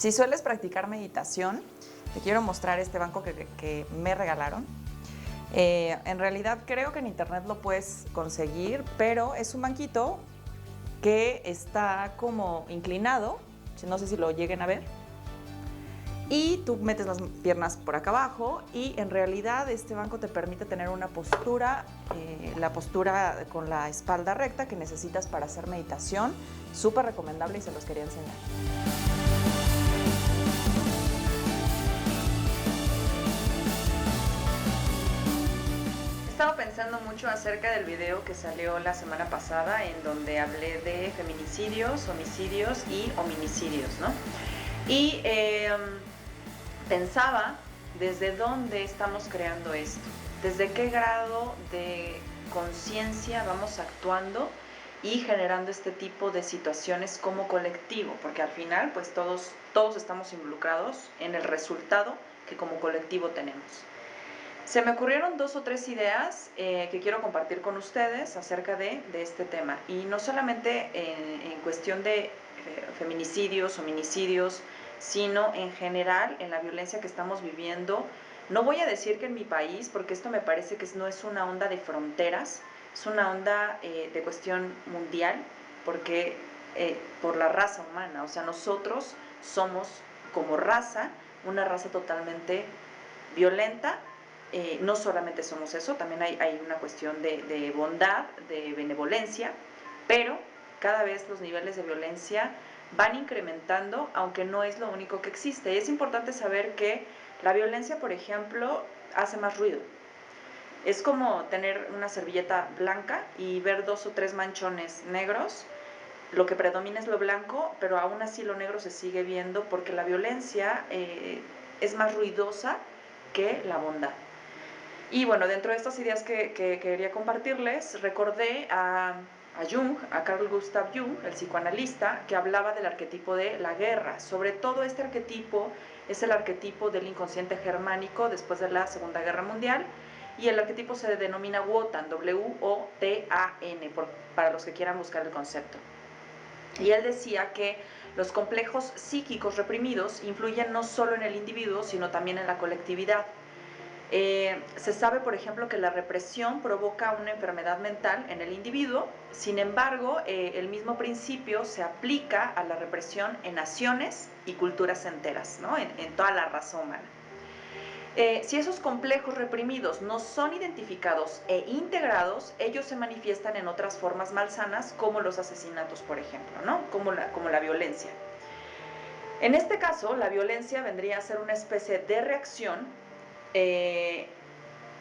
Si sueles practicar meditación, te quiero mostrar este banco que me regalaron. En realidad creo que en internet lo puedes conseguir, pero es un banquito que está como inclinado, no sé si lo lleguen a ver, y tú metes las piernas por acá abajo y en realidad este banco te permite tener una postura, la postura con la espalda recta que necesitas para hacer meditación, súper recomendable y se los quería enseñar. He estado pensando mucho acerca del video que salió la semana pasada en donde hablé de feminicidios, homicidios y hominicidios, ¿no? Y pensaba desde dónde estamos creando esto, desde qué grado de conciencia vamos actuando y generando este tipo de situaciones como colectivo, porque al final pues todos estamos involucrados en el resultado que como colectivo tenemos. Se me ocurrieron 2 o 3 ideas que quiero compartir con ustedes acerca de este tema. Y no solamente en cuestión de feminicidios, hominicidios, sino en general en la violencia que estamos viviendo. No voy a decir que en mi país, porque esto me parece que no es una onda de fronteras, es una onda de cuestión mundial, porque por la raza humana, o sea, nosotros somos como raza, una raza totalmente violenta. No solamente somos eso, también hay una cuestión de bondad, de benevolencia, pero cada vez los niveles de violencia van incrementando, aunque no es lo único que existe. Y es importante saber que la violencia, por ejemplo, hace más ruido. Es como tener una servilleta blanca y ver 2 o 3 manchones negros. Lo que predomina es lo blanco, pero aún así lo negro se sigue viendo porque la violencia es más ruidosa que la bondad. Y bueno, dentro de estas ideas que quería compartirles, recordé a Jung, a Carl Gustav Jung, el psicoanalista, que hablaba del arquetipo de la guerra. Sobre todo este arquetipo es el arquetipo del inconsciente germánico después de la Segunda Guerra Mundial, y el arquetipo se denomina Wotan, W-O-T-A-N, para los que quieran buscar el concepto. Y él decía que los complejos psíquicos reprimidos influyen no solo en el individuo, sino también en la colectividad. Se sabe, por ejemplo, que la represión provoca una enfermedad mental en el individuo. Sin embargo, el mismo principio se aplica a la represión en naciones y culturas enteras, ¿no? en toda la raza humana. Si esos complejos reprimidos no son identificados e integrados, ellos se manifiestan en otras formas malsanas, como los asesinatos, por ejemplo, ¿no? como la violencia. En este caso, la violencia vendría a ser una especie de reacción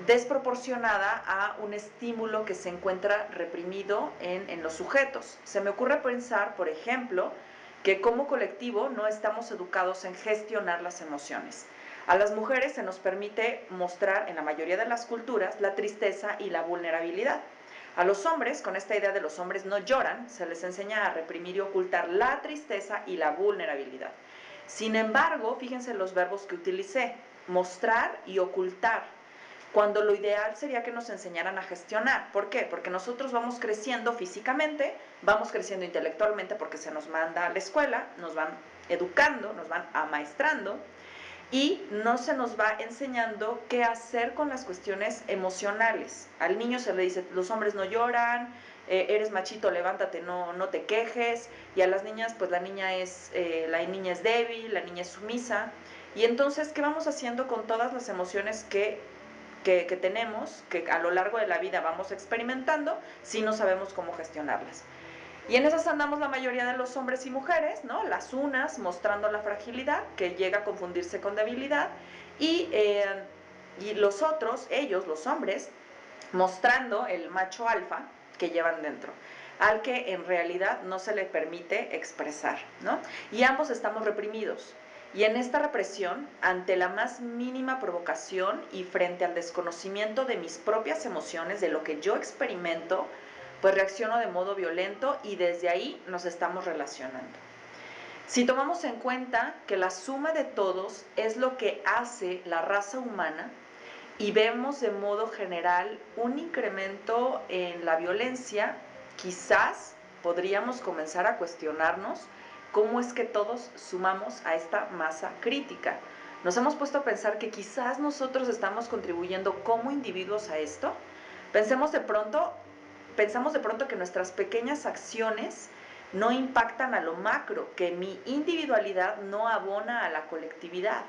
desproporcionada a un estímulo que se encuentra reprimido en los sujetos. Se me ocurre pensar, por ejemplo, que como colectivo no estamos educados en gestionar las emociones. A las mujeres se nos permite mostrar en la mayoría de las culturas la tristeza y la vulnerabilidad. A los hombres, con esta idea de los hombres no lloran, se les enseña a reprimir y ocultar la tristeza y la vulnerabilidad. Sin embargo, fíjense los verbos que utilicé: mostrar y ocultar, cuando lo ideal sería que nos enseñaran a gestionar. ¿Por qué? Porque nosotros vamos creciendo físicamente, vamos creciendo intelectualmente porque se nos manda a la escuela, nos van educando, nos van amaestrando, y no se nos va enseñando qué hacer con las cuestiones emocionales. Al niño se le dice, los hombres no lloran, eres machito, levántate, no te quejes, y a las niñas, pues la niña es débil, la niña es sumisa. Y entonces, ¿qué vamos haciendo con todas las emociones que tenemos, que a lo largo de la vida vamos experimentando, si no sabemos cómo gestionarlas? Y en esas andamos la mayoría de los hombres y mujeres, ¿no? Las unas mostrando la fragilidad, que llega a confundirse con debilidad, y los otros, ellos, los hombres, mostrando el macho alfa que llevan dentro, al que en realidad no se le permite expresar, ¿no? Y ambos estamos reprimidos. Y en esta represión, ante la más mínima provocación y frente al desconocimiento de mis propias emociones, de lo que yo experimento, pues reacciono de modo violento, y desde ahí nos estamos relacionando. Si tomamos en cuenta que la suma de todos es lo que hace la raza humana, y vemos de modo general un incremento en la violencia, quizás podríamos comenzar a cuestionarnos cómo es que todos sumamos a esta masa crítica. ¿Nos hemos puesto a pensar que quizás nosotros estamos contribuyendo como individuos a esto? Pensamos de pronto que nuestras pequeñas acciones no impactan a lo macro, que mi individualidad no abona a la colectividad,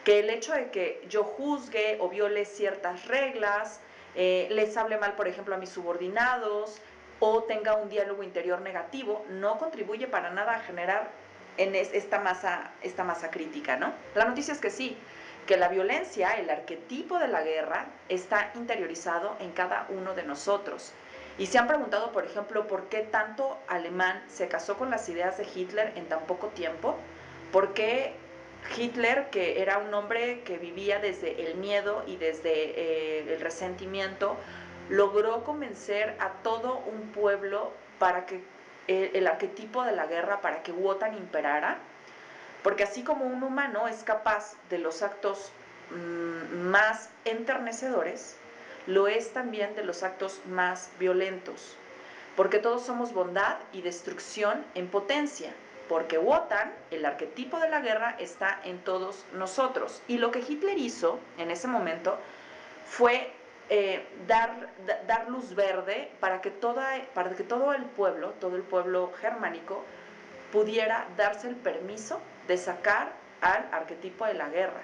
que el hecho de que yo juzgue o viole ciertas reglas, les hable mal, por ejemplo, a mis subordinados, o tenga un diálogo interior negativo, no contribuye para nada a generar en esta masa crítica, ¿no? La noticia es que sí, que la violencia, el arquetipo de la guerra, está interiorizado en cada uno de nosotros. Y se han preguntado, por ejemplo, por qué tanto alemán se casó con las ideas de Hitler en tan poco tiempo, por qué Hitler, que era un hombre que vivía desde el miedo y desde el resentimiento, logró convencer a todo un pueblo para que el arquetipo de la guerra, para que Wotan imperara, porque así como un humano es capaz de los actos más enternecedores, lo es también de los actos más violentos, porque todos somos bondad y destrucción en potencia, porque Wotan, el arquetipo de la guerra, está en todos nosotros. Y lo que Hitler hizo en ese momento fue dar luz verde para que todo el pueblo germánico, pudiera darse el permiso de sacar al arquetipo de la guerra.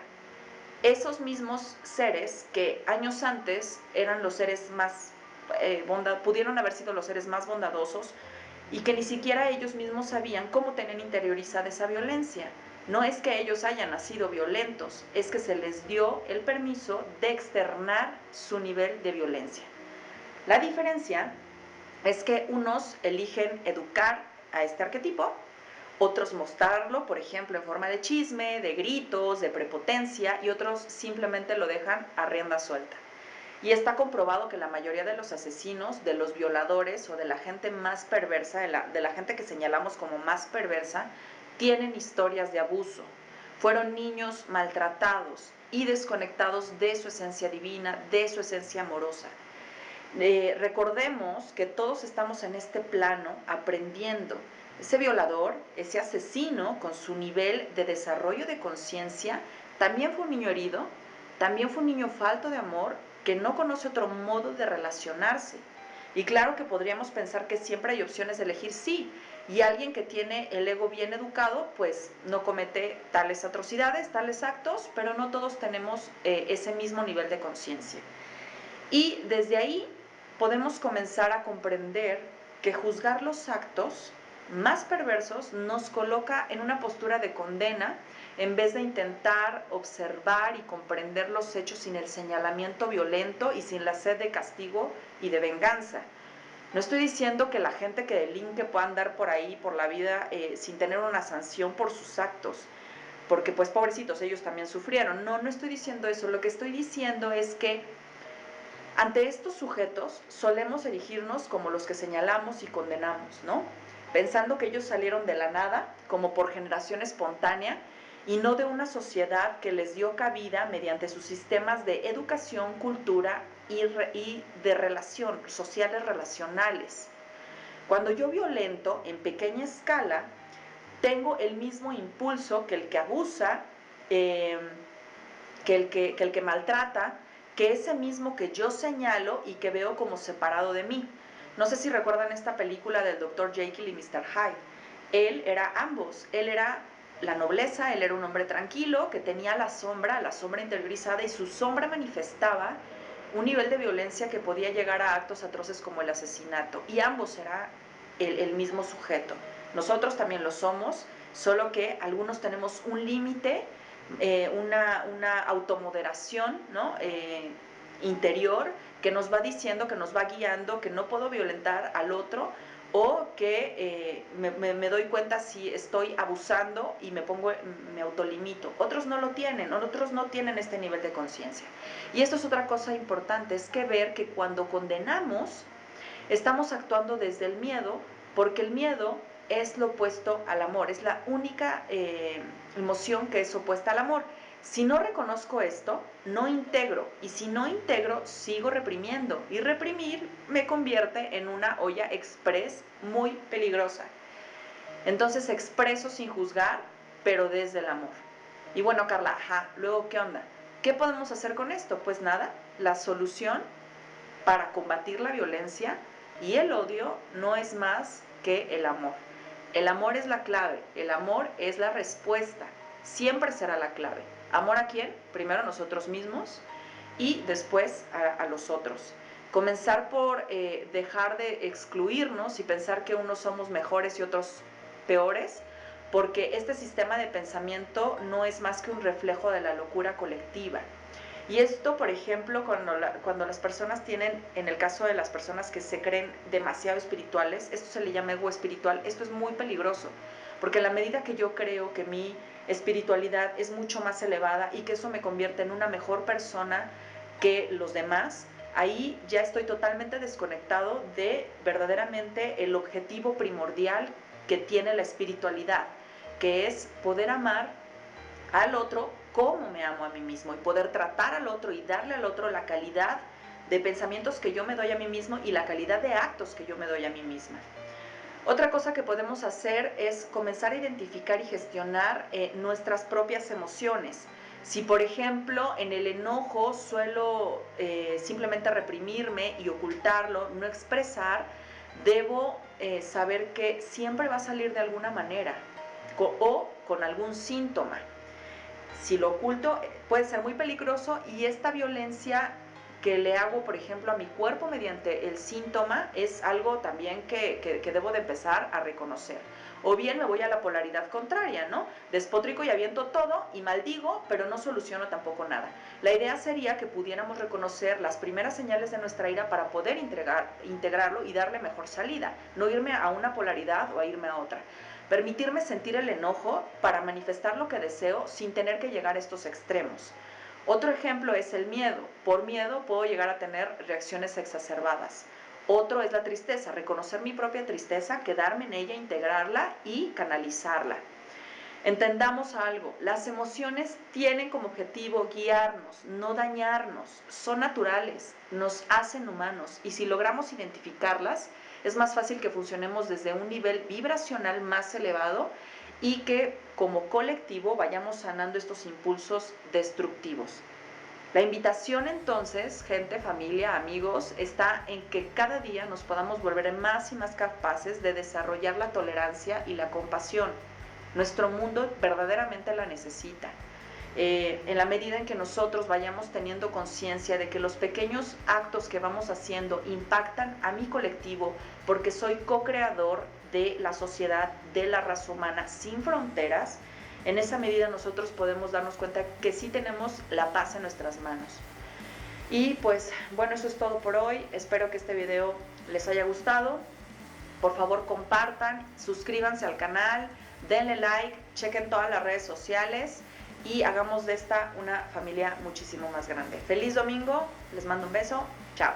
Esos mismos seres que años antes eran los seres más pudieron haber sido los seres más bondadosos y que ni siquiera ellos mismos sabían cómo tenían interiorizada esa violencia. No es que ellos hayan nacido violentos, es que se les dio el permiso de externar su nivel de violencia. La diferencia es que unos eligen educar a este arquetipo, otros mostrarlo, por ejemplo, en forma de chisme, de gritos, de prepotencia, y otros simplemente lo dejan a rienda suelta. Y está comprobado que la mayoría de los asesinos, de los violadores o de la gente más perversa, de la gente que señalamos como más perversa, tienen historias de abuso. Fueron niños maltratados y desconectados de su esencia divina, de su esencia amorosa. Recordemos que todos estamos en este plano aprendiendo. Ese violador, ese asesino, con su nivel de desarrollo de conciencia, también fue un niño herido, también fue un niño falto de amor, que no conoce otro modo de relacionarse. Y claro que podríamos pensar que siempre hay opciones de elegir, sí, y alguien que tiene el ego bien educado, pues no comete tales atrocidades, tales actos, pero no todos tenemos ese mismo nivel de conciencia. Y desde ahí podemos comenzar a comprender que juzgar los actos más perversos nos coloca en una postura de condena en vez de intentar observar y comprender los hechos sin el señalamiento violento y sin la sed de castigo y de venganza. No estoy diciendo que la gente que delinque pueda andar por ahí, por la vida, sin tener una sanción por sus actos, porque pues pobrecitos, ellos también sufrieron. No, no estoy diciendo eso. Lo que estoy diciendo es que ante estos sujetos solemos erigirnos como los que señalamos y condenamos, ¿no? Pensando que ellos salieron de la nada, como por generación espontánea, y no de una sociedad que les dio cabida mediante sus sistemas de educación, cultura y de relación, sociales relacionales. Cuando yo violento en pequeña escala, tengo el mismo impulso que el que abusa, que el que maltrata, que ese mismo que yo señalo y que veo como separado de mí. No sé si recuerdan esta película del Dr. Jekyll y Mr. Hyde. Él era ambos, él era la nobleza, él era un hombre tranquilo que tenía la sombra interiorizada, y su sombra manifestaba un nivel de violencia que podía llegar a actos atroces como el asesinato, y ambos era el mismo sujeto. Nosotros también lo somos, solo que algunos tenemos un límite, una automoderación, ¿no? Interior, que nos va diciendo, que nos va guiando, que no puedo violentar al otro, o que me doy cuenta si estoy abusando y me autolimito. Otros no lo tienen, otros no tienen este nivel de conciencia. Y esto es otra cosa importante, es que ver que cuando condenamos, estamos actuando desde el miedo, porque el miedo es lo opuesto al amor, es la única emoción que es opuesta al amor. Si no reconozco esto, no integro, y si no integro, sigo reprimiendo, y reprimir me convierte en una olla express muy peligrosa. Entonces expreso sin juzgar, pero desde el amor. Y bueno, Carla, luego, ¿qué onda? ¿Qué podemos hacer con esto? Pues nada, la solución para combatir la violencia y el odio no es más que el amor. El amor es la clave, el amor es la respuesta, siempre será la clave. ¿Amor a quién? Primero a nosotros mismos y después a los otros. Comenzar por dejar de excluirnos y pensar que unos somos mejores y otros peores, porque este sistema de pensamiento no es más que un reflejo de la locura colectiva. Y esto, por ejemplo, cuando las personas tienen, en el caso de las personas que se creen demasiado espirituales, esto se le llama ego espiritual, esto es muy peligroso, porque a la medida que yo creo que mi espiritualidad es mucho más elevada y que eso me convierte en una mejor persona que los demás, ahí ya estoy totalmente desconectado de verdaderamente el objetivo primordial que tiene la espiritualidad, que es poder amar al otro como me amo a mí mismo y poder tratar al otro y darle al otro la calidad de pensamientos que yo me doy a mí mismo y la calidad de actos que yo me doy a mí misma. Otra cosa que podemos hacer es comenzar a identificar y gestionar nuestras propias emociones. Si, por ejemplo, en el enojo suelo simplemente reprimirme y ocultarlo, no expresar, debo saber que siempre va a salir de alguna manera o con algún síntoma. Si lo oculto, puede ser muy peligroso y esta violencia que le hago, por ejemplo, a mi cuerpo mediante el síntoma es algo también que debo de empezar a reconocer. O bien me voy a la polaridad contraria, ¿no? Despotrico y aviento todo y maldigo, pero no soluciono tampoco nada. La idea sería que pudiéramos reconocer las primeras señales de nuestra ira para poder integrarlo y darle mejor salida. No irme a una polaridad o a irme a otra. Permitirme sentir el enojo para manifestar lo que deseo sin tener que llegar a estos extremos. Otro ejemplo es el miedo. Por miedo puedo llegar a tener reacciones exacerbadas. Otro es la tristeza, reconocer mi propia tristeza, quedarme en ella, integrarla y canalizarla. Entendamos algo, las emociones tienen como objetivo guiarnos, no dañarnos, son naturales, nos hacen humanos y si logramos identificarlas, es más fácil que funcionemos desde un nivel vibracional más elevado y que como colectivo vayamos sanando estos impulsos destructivos. La invitación entonces, gente, familia, amigos, está en que cada día nos podamos volver más y más capaces de desarrollar la tolerancia y la compasión. Nuestro mundo verdaderamente la necesita. En la medida en que nosotros vayamos teniendo conciencia de que los pequeños actos que vamos haciendo impactan a mi colectivo, porque soy co-creador de la sociedad, de la raza humana sin fronteras, en esa medida nosotros podemos darnos cuenta que sí tenemos la paz en nuestras manos. Y pues bueno, eso es todo por hoy. Espero que este video les haya gustado. Por favor, compartan, suscríbanse al canal, denle like, chequen todas las redes sociales y hagamos de esta una familia muchísimo más grande. Feliz domingo, les mando un beso, chao.